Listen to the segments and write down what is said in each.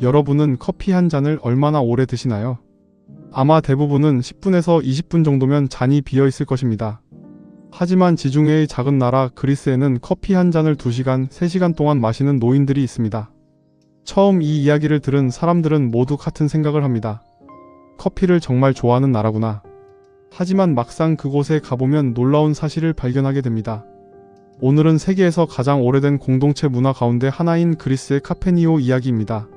여러분은 커피 한 잔을 얼마나 오래 드시나요? 아마 대부분은 10분에서 20분 정도면 잔이 비어 있을 것입니다. 하지만 지중해의 작은 나라 그리스에는 커피 한 잔을 2시간, 3시간 동안 마시는 노인들이 있습니다. 처음 이 이야기를 들은 사람들은 모두 같은 생각을 합니다. 커피를 정말 좋아하는 나라구나. 하지만 막상 그곳에 가보면 놀라운 사실을 발견하게 됩니다. 오늘은 세계에서 가장 오래된 공동체 문화 가운데 하나인 그리스의 카페니오 이야기입니다.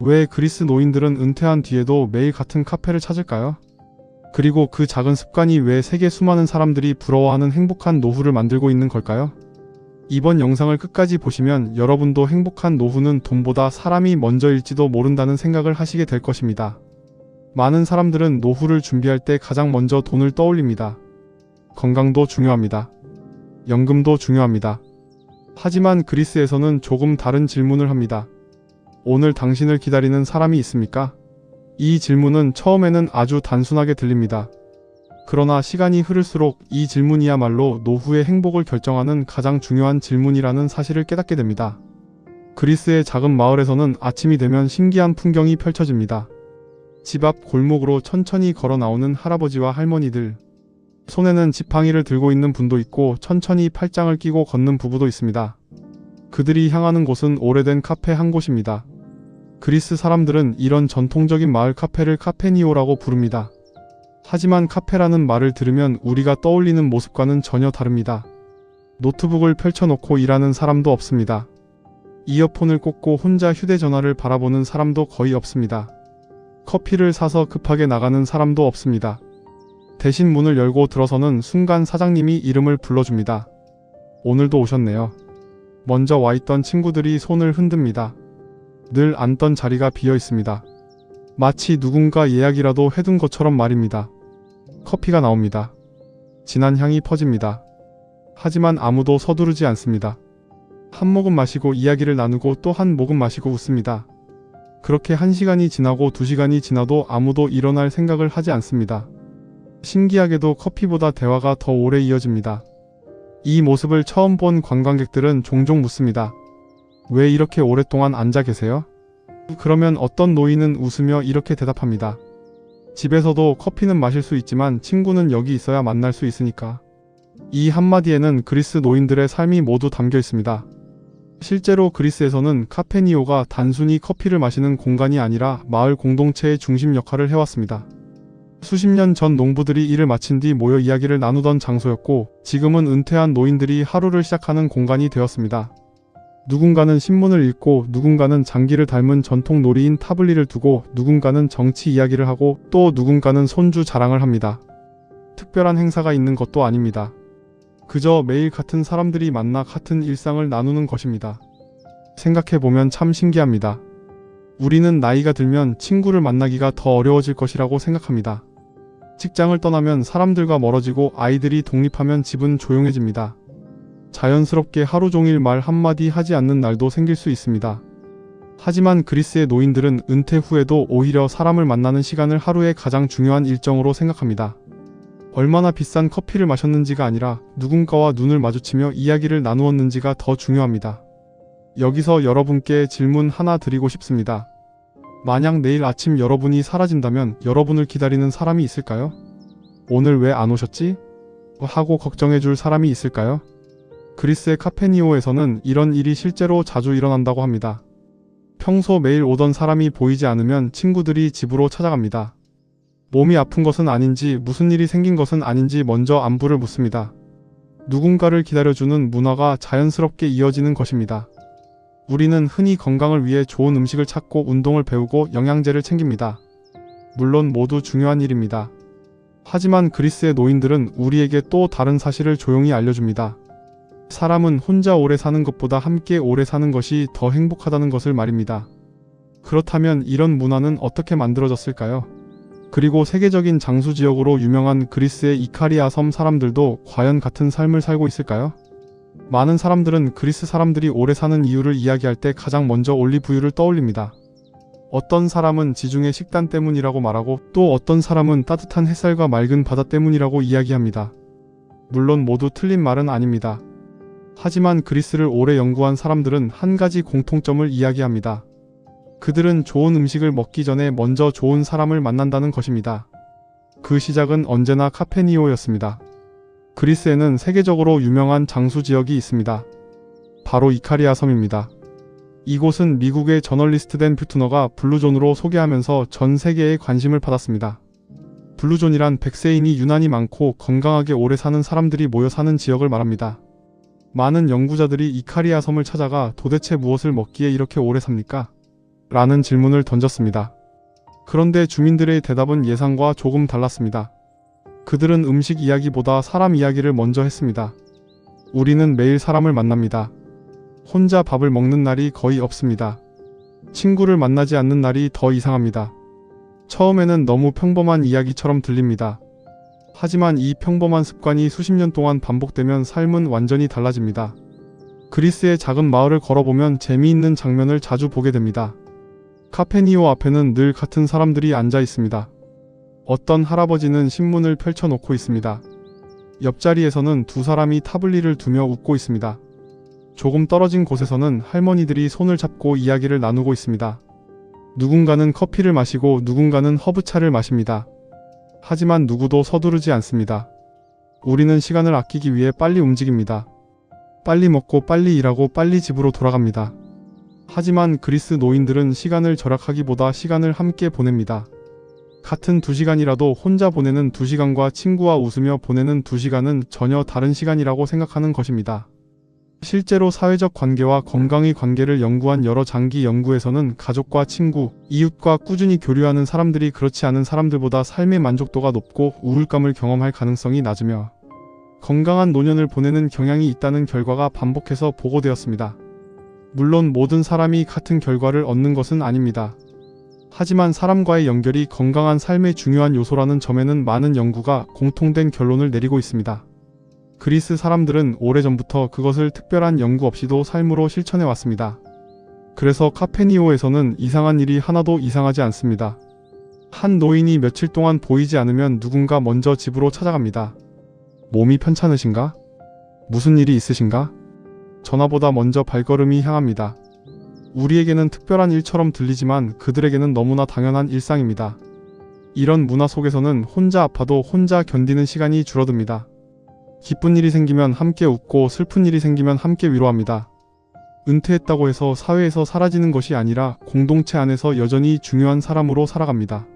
왜 그리스 노인들은 은퇴한 뒤에도 매일 같은 카페를 찾을까요? 그리고 그 작은 습관이 왜 세계 수많은 사람들이 부러워하는 행복한 노후를 만들고 있는 걸까요? 이번 영상을 끝까지 보시면 여러분도 행복한 노후는 돈보다 사람이 먼저일지도 모른다는 생각을 하시게 될 것입니다. 많은 사람들은 노후를 준비할 때 가장 먼저 돈을 떠올립니다. 건강도 중요합니다. 연금도 중요합니다. 하지만 그리스에서는 조금 다른 질문을 합니다. 오늘 당신을 기다리는 사람이 있습니까? 이 질문은 처음에는 아주 단순하게 들립니다. 그러나 시간이 흐를수록 이 질문이야말로 노후의 행복을 결정하는 가장 중요한 질문이라는 사실을 깨닫게 됩니다. 그리스의 작은 마을에서는 아침이 되면 신기한 풍경이 펼쳐집니다. 집 앞 골목으로 천천히 걸어 나오는 할아버지와 할머니들, 손에는 지팡이를 들고 있는 분도 있고 천천히 팔짱을 끼고 걷는 부부도 있습니다. 그들이 향하는 곳은 오래된 카페 한 곳입니다. 그리스 사람들은 이런 전통적인 마을 카페를 카페니오라고 부릅니다. 하지만 카페라는 말을 들으면 우리가 떠올리는 모습과는 전혀 다릅니다. 노트북을 펼쳐놓고 일하는 사람도 없습니다. 이어폰을 꽂고 혼자 휴대전화를 바라보는 사람도 거의 없습니다. 커피를 사서 급하게 나가는 사람도 없습니다. 대신 문을 열고 들어서는 순간 사장님이 이름을 불러줍니다. 오늘도 오셨네요. 먼저 와있던 친구들이 손을 흔듭니다. 늘 앉던 자리가 비어 있습니다. 마치 누군가 예약이라도 해둔 것처럼 말입니다. 커피가 나옵니다. 진한 향이 퍼집니다. 하지만 아무도 서두르지 않습니다. 한 모금 마시고 이야기를 나누고 또 한 모금 마시고 웃습니다. 그렇게 1시간이 지나고 2시간이 지나도 아무도 일어날 생각을 하지 않습니다. 신기하게도 커피보다 대화가 더 오래 이어집니다. 이 모습을 처음 본 관광객들은 종종 묻습니다. 왜 이렇게 오랫동안 앉아 계세요? 그러면 어떤 노인은 웃으며 이렇게 대답합니다. 집에서도 커피는 마실 수 있지만 친구는 여기 있어야 만날 수 있으니까. 이 한마디에는 그리스 노인들의 삶이 모두 담겨 있습니다. 실제로 그리스에서는 카페니오가 단순히 커피를 마시는 공간이 아니라 마을 공동체의 중심 역할을 해왔습니다. 수십 년 전 농부들이 일을 마친 뒤 모여 이야기를 나누던 장소였고, 지금은 은퇴한 노인들이 하루를 시작하는 공간이 되었습니다. 누군가는 신문을 읽고, 누군가는 장기를 닮은 전통 놀이인 타블리를 두고, 누군가는 정치 이야기를 하고, 또 누군가는 손주 자랑을 합니다. 특별한 행사가 있는 것도 아닙니다. 그저 매일 같은 사람들이 만나 같은 일상을 나누는 것입니다. 생각해보면 참 신기합니다. 우리는 나이가 들면 친구를 만나기가 더 어려워질 것이라고 생각합니다. 직장을 떠나면 사람들과 멀어지고 아이들이 독립하면 집은 조용해집니다. 자연스럽게 하루 종일 말 한마디 하지 않는 날도 생길 수 있습니다. 하지만 그리스의 노인들은 은퇴 후에도 오히려 사람을 만나는 시간을 하루의 가장 중요한 일정으로 생각합니다. 얼마나 비싼 커피를 마셨는지가 아니라 누군가와 눈을 마주치며 이야기를 나누었는지가 더 중요합니다. 여기서 여러분께 질문 하나 드리고 싶습니다. 만약 내일 아침 여러분이 사라진다면 여러분을 기다리는 사람이 있을까요? 오늘 왜 안 오셨지? 하고 걱정해줄 사람이 있을까요? 그리스의 카페니오에서는 이런 일이 실제로 자주 일어난다고 합니다. 평소 매일 오던 사람이 보이지 않으면 친구들이 집으로 찾아갑니다. 몸이 아픈 것은 아닌지, 무슨 일이 생긴 것은 아닌지 먼저 안부를 묻습니다. 누군가를 기다려주는 문화가 자연스럽게 이어지는 것입니다. 우리는 흔히 건강을 위해 좋은 음식을 찾고 운동을 배우고 영양제를 챙깁니다. 물론 모두 중요한 일입니다. 하지만 그리스의 노인들은 우리에게 또 다른 사실을 조용히 알려줍니다. 사람은 혼자 오래 사는 것보다 함께 오래 사는 것이 더 행복하다는 것을 말입니다. 그렇다면 이런 문화는 어떻게 만들어졌을까요? 그리고 세계적인 장수 지역으로 유명한 그리스의 이카리아 섬 사람들도 과연 같은 삶을 살고 있을까요? 많은 사람들은 그리스 사람들이 오래 사는 이유를 이야기할 때 가장 먼저 올리브유를 떠올립니다. 어떤 사람은 지중해 식단 때문이라고 말하고, 또 어떤 사람은 따뜻한 햇살과 맑은 바다 때문이라고 이야기합니다. 물론 모두 틀린 말은 아닙니다. 하지만 그리스를 오래 연구한 사람들은 한 가지 공통점을 이야기합니다. 그들은 좋은 음식을 먹기 전에 먼저 좋은 사람을 만난다는 것입니다. 그 시작은 언제나 카페니오였습니다. 그리스에는 세계적으로 유명한 장수 지역이 있습니다. 바로 이카리아 섬입니다. 이곳은 미국의 저널리스트 댄 뷰트너가 블루존으로 소개하면서 전 세계의 관심을 받았습니다. 블루존이란 백세인이 유난히 많고 건강하게 오래 사는 사람들이 모여 사는 지역을 말합니다. 많은 연구자들이 이카리아 섬을 찾아가 도대체 무엇을 먹기에 이렇게 오래 삽니까? 라는 질문을 던졌습니다. 그런데 주민들의 대답은 예상과 조금 달랐습니다. 그들은 음식 이야기보다 사람 이야기를 먼저 했습니다. 우리는 매일 사람을 만납니다. 혼자 밥을 먹는 날이 거의 없습니다. 친구를 만나지 않는 날이 더 이상합니다. 처음에는 너무 평범한 이야기처럼 들립니다. 하지만 이 평범한 습관이 수십 년 동안 반복되면 삶은 완전히 달라집니다. 그리스의 작은 마을을 걸어보면 재미있는 장면을 자주 보게 됩니다. 카페니오 앞에는 늘 같은 사람들이 앉아 있습니다. 어떤 할아버지는 신문을 펼쳐놓고 있습니다. 옆자리에서는 두 사람이 타블리를 두며 웃고 있습니다. 조금 떨어진 곳에서는 할머니들이 손을 잡고 이야기를 나누고 있습니다. 누군가는 커피를 마시고 누군가는 허브차를 마십니다. 하지만 누구도 서두르지 않습니다. 우리는 시간을 아끼기 위해 빨리 움직입니다. 빨리 먹고 빨리 일하고 빨리 집으로 돌아갑니다. 하지만 그리스 노인들은 시간을 절약하기보다 시간을 함께 보냅니다. 같은 2시간이라도 혼자 보내는 2시간과 친구와 웃으며 보내는 2시간은 전혀 다른 시간이라고 생각하는 것입니다. 실제로 사회적 관계와 건강의 관계를 연구한 여러 장기 연구에서는 가족과 친구, 이웃과 꾸준히 교류하는 사람들이 그렇지 않은 사람들보다 삶의 만족도가 높고 우울감을 경험할 가능성이 낮으며 건강한 노년을 보내는 경향이 있다는 결과가 반복해서 보고되었습니다. 물론 모든 사람이 같은 결과를 얻는 것은 아닙니다. 하지만 사람과의 연결이 건강한 삶의 중요한 요소라는 점에는 많은 연구가 공통된 결론을 내리고 있습니다. 그리스 사람들은 오래전부터 그것을 특별한 연구 없이도 삶으로 실천해 왔습니다. 그래서 카페니오에서는 이상한 일이 하나도 이상하지 않습니다. 한 노인이 며칠 동안 보이지 않으면 누군가 먼저 집으로 찾아갑니다. 몸이 편찮으신가? 무슨 일이 있으신가? 전화보다 먼저 발걸음이 향합니다. 우리에게는 특별한 일처럼 들리지만 그들에게는 너무나 당연한 일상입니다. 이런 문화 속에서는 혼자 아파도 혼자 견디는 시간이 줄어듭니다. 기쁜 일이 생기면 함께 웃고 슬픈 일이 생기면 함께 위로합니다. 은퇴했다고 해서 사회에서 사라지는 것이 아니라 공동체 안에서 여전히 중요한 사람으로 살아갑니다.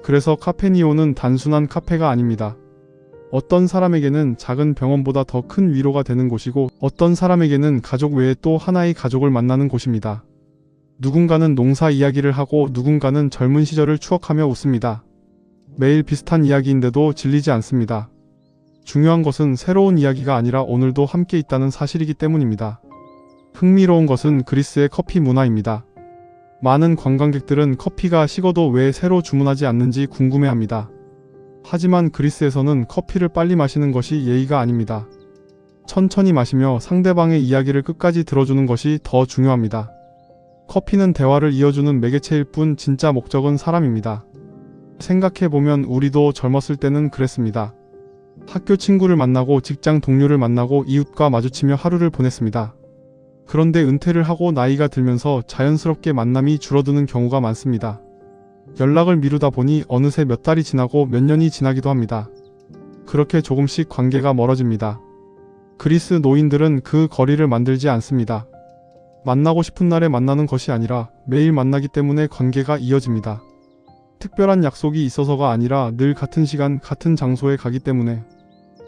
그래서 카페니오는 단순한 카페가 아닙니다. 어떤 사람에게는 작은 병원보다 더 큰 위로가 되는 곳이고 어떤 사람에게는 가족 외에 또 하나의 가족을 만나는 곳입니다. 누군가는 농사 이야기를 하고 누군가는 젊은 시절을 추억하며 웃습니다. 매일 비슷한 이야기인데도 질리지 않습니다. 중요한 것은 새로운 이야기가 아니라 오늘도 함께 있다는 사실이기 때문입니다. 흥미로운 것은 그리스의 커피 문화입니다. 많은 관광객들은 커피가 식어도 왜 새로 주문하지 않는지 궁금해합니다. 하지만 그리스에서는 커피를 빨리 마시는 것이 예의가 아닙니다. 천천히 마시며 상대방의 이야기를 끝까지 들어주는 것이 더 중요합니다. 커피는 대화를 이어주는 매개체일 뿐 진짜 목적은 사람입니다. 생각해보면 우리도 젊었을 때는 그랬습니다. 학교 친구를 만나고 직장 동료를 만나고 이웃과 마주치며 하루를 보냈습니다. 그런데 은퇴를 하고 나이가 들면서 자연스럽게 만남이 줄어드는 경우가 많습니다. 연락을 미루다 보니 어느새 몇 달이 지나고 몇 년이 지나기도 합니다. 그렇게 조금씩 관계가 멀어집니다. 그리스 노인들은 그 거리를 만들지 않습니다. 만나고 싶은 날에 만나는 것이 아니라 매일 만나기 때문에 관계가 이어집니다. 특별한 약속이 있어서가 아니라 늘 같은 시간, 같은 장소에 가기 때문에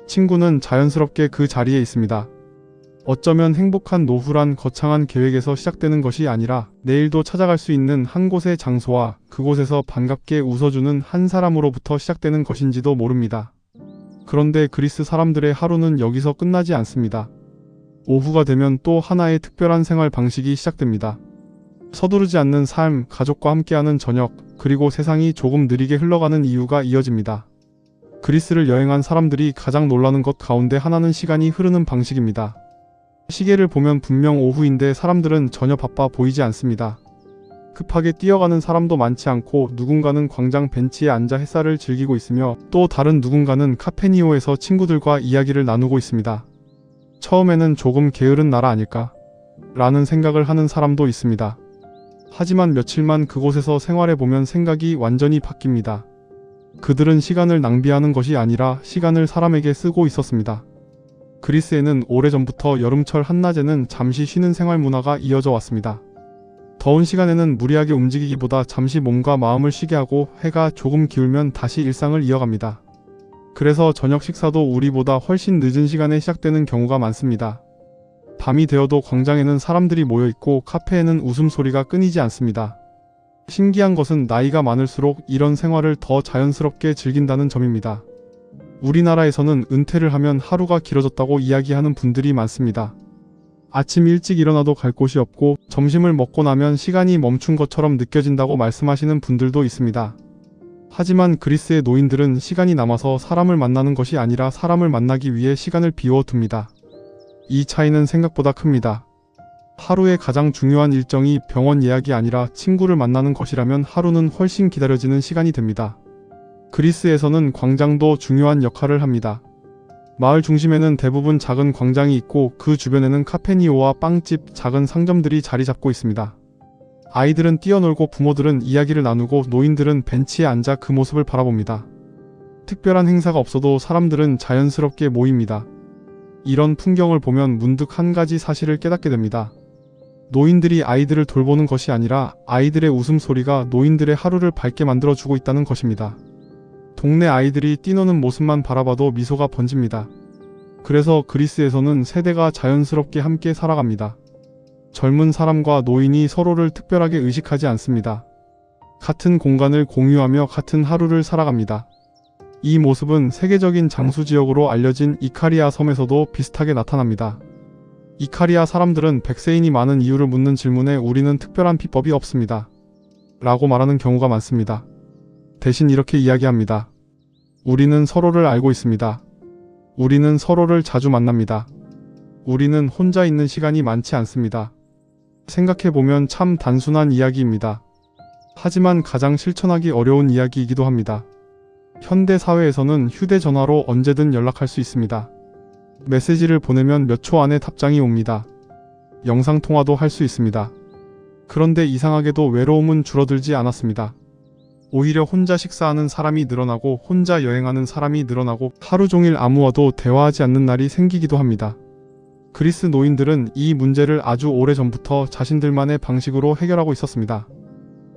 친구는 자연스럽게 그 자리에 있습니다. 어쩌면 행복한 노후란 거창한 계획에서 시작되는 것이 아니라 내일도 찾아갈 수 있는 한 곳의 장소와 그곳에서 반갑게 웃어주는 한 사람으로부터 시작되는 것인지도 모릅니다. 그런데 그리스 사람들의 하루는 여기서 끝나지 않습니다. 오후가 되면 또 하나의 특별한 생활 방식이 시작됩니다. 서두르지 않는 삶, 가족과 함께하는 저녁, 그리고 세상이 조금 느리게 흘러가는 이유가 이어집니다. 그리스를 여행한 사람들이 가장 놀라는 것 가운데 하나는 시간이 흐르는 방식입니다. 시계를 보면 분명 오후인데 사람들은 전혀 바빠 보이지 않습니다. 급하게 뛰어가는 사람도 많지 않고 누군가는 광장 벤치에 앉아 햇살을 즐기고 있으며 또 다른 누군가는 카페니오에서 친구들과 이야기를 나누고 있습니다. 처음에는 조금 게으른 나라 아닐까? 라는 생각을 하는 사람도 있습니다. 하지만 며칠만 그곳에서 생활해보면 생각이 완전히 바뀝니다. 그들은 시간을 낭비하는 것이 아니라 시간을 사람에게 쓰고 있었습니다. 그리스에는 오래전부터 여름철 한낮에는 잠시 쉬는 생활 문화가 이어져 왔습니다. 더운 시간에는 무리하게 움직이기보다 잠시 몸과 마음을 쉬게 하고 해가 조금 기울면 다시 일상을 이어갑니다. 그래서 저녁 식사도 우리보다 훨씬 늦은 시간에 시작되는 경우가 많습니다. 밤이 되어도 광장에는 사람들이 모여있고 카페에는 웃음소리가 끊이지 않습니다. 신기한 것은 나이가 많을수록 이런 생활을 더 자연스럽게 즐긴다는 점입니다. 우리나라에서는 은퇴를 하면 하루가 길어졌다고 이야기하는 분들이 많습니다. 아침 일찍 일어나도 갈 곳이 없고 점심을 먹고 나면 시간이 멈춘 것처럼 느껴진다고 말씀하시는 분들도 있습니다. 하지만 그리스의 노인들은 시간이 남아서 사람을 만나는 것이 아니라 사람을 만나기 위해 시간을 비워둡니다. 이 차이는 생각보다 큽니다. 하루의 가장 중요한 일정이 병원 예약이 아니라 친구를 만나는 것이라면 하루는 훨씬 기다려지는 시간이 됩니다. 그리스에서는 광장도 중요한 역할을 합니다. 마을 중심에는 대부분 작은 광장이 있고 그 주변에는 카페니오와 빵집, 작은 상점들이 자리 잡고 있습니다. 아이들은 뛰어놀고 부모들은 이야기를 나누고 노인들은 벤치에 앉아 그 모습을 바라봅니다. 특별한 행사가 없어도 사람들은 자연스럽게 모입니다. 이런 풍경을 보면 문득 한 가지 사실을 깨닫게 됩니다. 노인들이 아이들을 돌보는 것이 아니라 아이들의 웃음소리가 노인들의 하루를 밝게 만들어주고 있다는 것입니다. 동네 아이들이 뛰노는 모습만 바라봐도 미소가 번집니다. 그래서 그리스에서는 세대가 자연스럽게 함께 살아갑니다. 젊은 사람과 노인이 서로를 특별하게 의식하지 않습니다. 같은 공간을 공유하며 같은 하루를 살아갑니다. 이 모습은 세계적인 장수지역으로 알려진 이카리아 섬에서도 비슷하게 나타납니다. 이카리아 사람들은 백세인이 많은 이유를 묻는 질문에 우리는 특별한 비법이 없습니다. 라고 말하는 경우가 많습니다. 대신 이렇게 이야기합니다. 우리는 서로를 알고 있습니다. 우리는 서로를 자주 만납니다. 우리는 혼자 있는 시간이 많지 않습니다. 생각해보면 참 단순한 이야기입니다. 하지만 가장 실천하기 어려운 이야기이기도 합니다. 현대 사회에서는 휴대전화로 언제든 연락할 수 있습니다. 메시지를 보내면 몇 초 안에 답장이 옵니다. 영상통화도 할 수 있습니다. 그런데 이상하게도 외로움은 줄어들지 않았습니다. 오히려 혼자 식사하는 사람이 늘어나고 혼자 여행하는 사람이 늘어나고 하루 종일 아무와도 대화하지 않는 날이 생기기도 합니다. 그리스 노인들은 이 문제를 아주 오래전부터 자신들만의 방식으로 해결하고 있었습니다.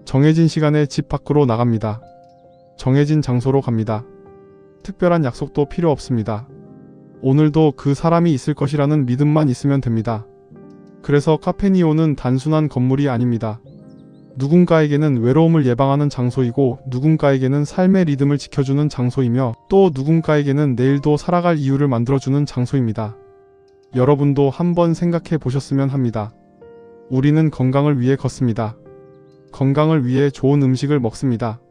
정해진 시간에 집 밖으로 나갑니다. 정해진 장소로 갑니다. 특별한 약속도 필요 없습니다. 오늘도 그 사람이 있을 것이라는 믿음만 있으면 됩니다. 그래서 카페니오는 단순한 건물이 아닙니다. 누군가에게는 외로움을 예방하는 장소이고 누군가에게는 삶의 리듬을 지켜주는 장소이며 또 누군가에게는 내일도 살아갈 이유를 만들어주는 장소입니다. 여러분도 한번 생각해 보셨으면 합니다. 우리는 건강을 위해 걷습니다. 건강을 위해 좋은 음식을 먹습니다.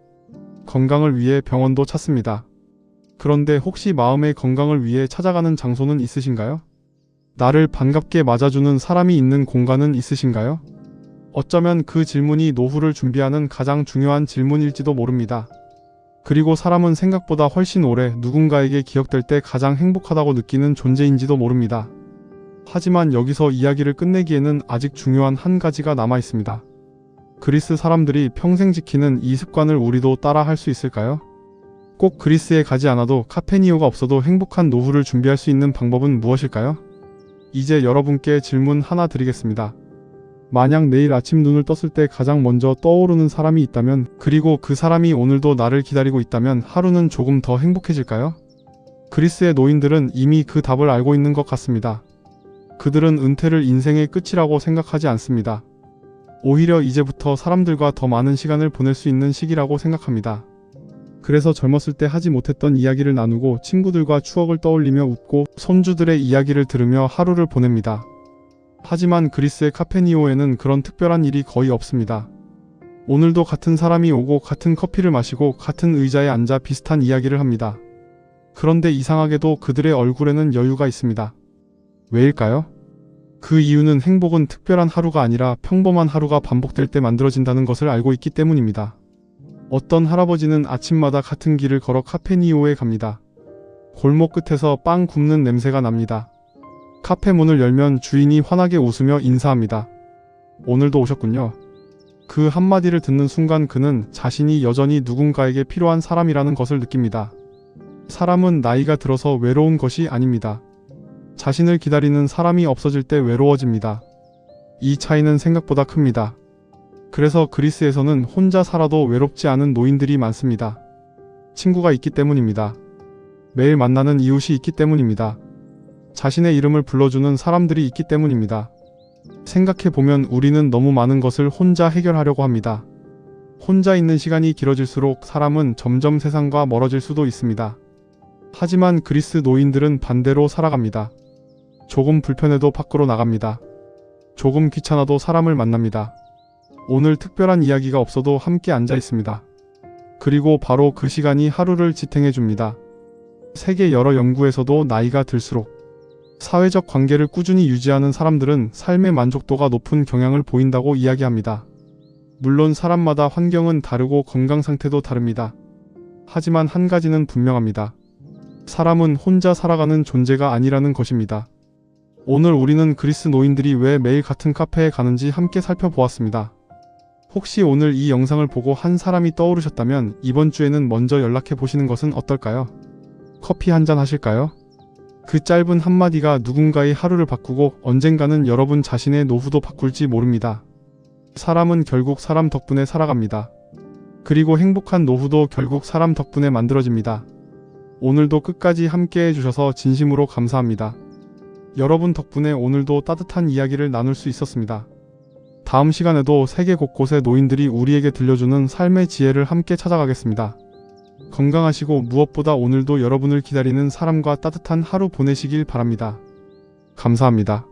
건강을 위해 병원도 찾습니다. 그런데 혹시 마음의 건강을 위해 찾아가는 장소는 있으신가요? 나를 반갑게 맞아주는 사람이 있는 공간은 있으신가요? 어쩌면 그 질문이 노후를 준비하는 가장 중요한 질문일지도 모릅니다. 그리고 사람은 생각보다 훨씬 오래 누군가에게 기억될 때 가장 행복하다고 느끼는 존재인지도 모릅니다. 하지만 여기서 이야기를 끝내기에는 아직 중요한 한 가지가 남아 있습니다. 그리스 사람들이 평생 지키는 이 습관을 우리도 따라 할 수 있을까요? 꼭 그리스에 가지 않아도 카페니오가 없어도 행복한 노후를 준비할 수 있는 방법은 무엇일까요? 이제 여러분께 질문 하나 드리겠습니다. 만약 내일 아침 눈을 떴을 때 가장 먼저 떠오르는 사람이 있다면, 그리고 그 사람이 오늘도 나를 기다리고 있다면 하루는 조금 더 행복해질까요? 그리스의 노인들은 이미 그 답을 알고 있는 것 같습니다. 그들은 은퇴를 인생의 끝이라고 생각하지 않습니다. 오히려 이제부터 사람들과 더 많은 시간을 보낼 수 있는 시기라고 생각합니다. 그래서 젊었을 때 하지 못했던 이야기를 나누고 친구들과 추억을 떠올리며 웃고 손주들의 이야기를 들으며 하루를 보냅니다. 하지만 그리스의 카페니오에는 그런 특별한 일이 거의 없습니다. 오늘도 같은 사람이 오고 같은 커피를 마시고 같은 의자에 앉아 비슷한 이야기를 합니다. 그런데 이상하게도 그들의 얼굴에는 여유가 있습니다. 왜일까요? 그 이유는 행복은 특별한 하루가 아니라 평범한 하루가 반복될 때 만들어진다는 것을 알고 있기 때문입니다. 어떤 할아버지는 아침마다 같은 길을 걸어 카페니오에 갑니다. 골목 끝에서 빵 굽는 냄새가 납니다. 카페 문을 열면 주인이 환하게 웃으며 인사합니다. 오늘도 오셨군요. 그 한마디를 듣는 순간 그는 자신이 여전히 누군가에게 필요한 사람이라는 것을 느낍니다. 사람은 나이가 들어서 외로운 것이 아닙니다. 자신을 기다리는 사람이 없어질 때 외로워집니다. 이 차이는 생각보다 큽니다. 그래서 그리스에서는 혼자 살아도 외롭지 않은 노인들이 많습니다. 친구가 있기 때문입니다. 매일 만나는 이웃이 있기 때문입니다. 자신의 이름을 불러주는 사람들이 있기 때문입니다. 생각해보면 우리는 너무 많은 것을 혼자 해결하려고 합니다. 혼자 있는 시간이 길어질수록 사람은 점점 세상과 멀어질 수도 있습니다. 하지만 그리스 노인들은 반대로 살아갑니다. 조금 불편해도 밖으로 나갑니다. 조금 귀찮아도 사람을 만납니다. 오늘 특별한 이야기가 없어도 함께 앉아 있습니다. 그리고 바로 그 시간이 하루를 지탱해 줍니다. 세계 여러 연구에서도 나이가 들수록 사회적 관계를 꾸준히 유지하는 사람들은 삶의 만족도가 높은 경향을 보인다고 이야기합니다. 물론 사람마다 환경은 다르고 건강 상태도 다릅니다. 하지만 한 가지는 분명합니다. 사람은 혼자 살아가는 존재가 아니라는 것입니다. 오늘 우리는 그리스 노인들이 왜 매일 같은 카페에 가는지 함께 살펴보았습니다. 혹시 오늘 이 영상을 보고 한 사람이 떠오르셨다면 이번 주에는 먼저 연락해 보시는 것은 어떨까요? 커피 한잔 하실까요? 그 짧은 한마디가 누군가의 하루를 바꾸고 언젠가는 여러분 자신의 노후도 바꿀지 모릅니다. 사람은 결국 사람 덕분에 살아갑니다. 그리고 행복한 노후도 결국 사람 덕분에 만들어집니다. 오늘도 끝까지 함께 해주셔서 진심으로 감사합니다. 여러분 덕분에 오늘도 따뜻한 이야기를 나눌 수 있었습니다. 다음 시간에도 세계 곳곳의 노인들이 우리에게 들려주는 삶의 지혜를 함께 찾아가겠습니다. 건강하시고 무엇보다 오늘도 여러분을 기다리는 사람과 따뜻한 하루 보내시길 바랍니다. 감사합니다.